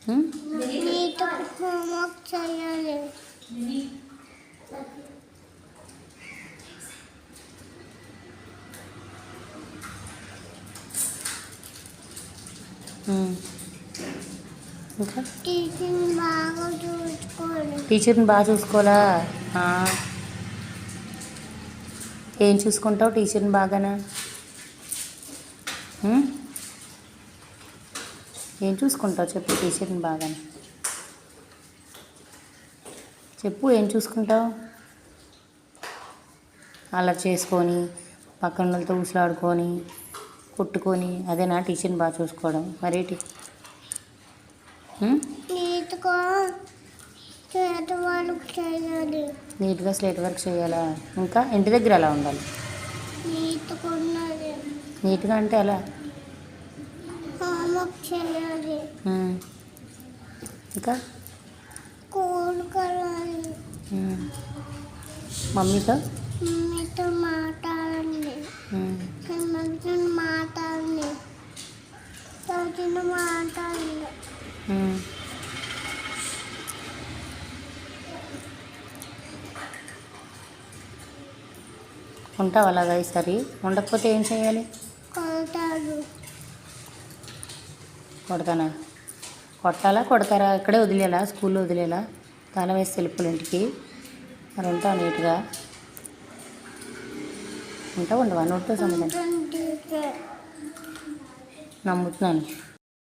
నీతో హోంవర్క్ చేయాలి. ఇంకా టీచర్ని బాగా చూసుకోవాలి. టీచర్ని బాగా చూసుకోవాలా? ఏం చూసుకుంటావు టీచర్ని బాగానా? ఏం చూసుకుంటావు చెప్పు టీచర్ని బాగానే చెప్పు. ఏం చూసుకుంటావు? అలా చేసుకొని పక్కన వాళ్ళతో ఊసలాడుకొని కొట్టుకొని అదేనా టీచర్ని బాగా చూసుకోవడం? మరేంటి? నీట్గా స్లేట్ వర్క్ చేయాలి. నీట్గా స్లేట్ వర్క్ చేయాలా? ఇంకా ఇంటి దగ్గర అలా ఉండాలి. నీట్గా ఉన్నది. నీట్గా అంటే అలా హోంవర్క్ చేయాలి. ఇంకా స్కూల్కి వెళ్ళాలి. మమ్మీతో మాట్లాడండి. మంచిగా మాట్లాడండి. చదువుతున్న మాట్లాడండి. ఉంటావు అలాగా ఈసారి? ఉండకపోతే ఏం చేయాలి? కొడతానా? కొట్టాలా కొడతారా? ఇక్కడే వదిలేలా? స్కూల్లో వదిలేలా? తాళం వేసి వెళ్ళిపోలే ఇంటికి? మరి ఉంటావు నీట్గా? ఉంటావు ఉండవా? నోటితో సమాధానం. నమ్ముతున్నాను.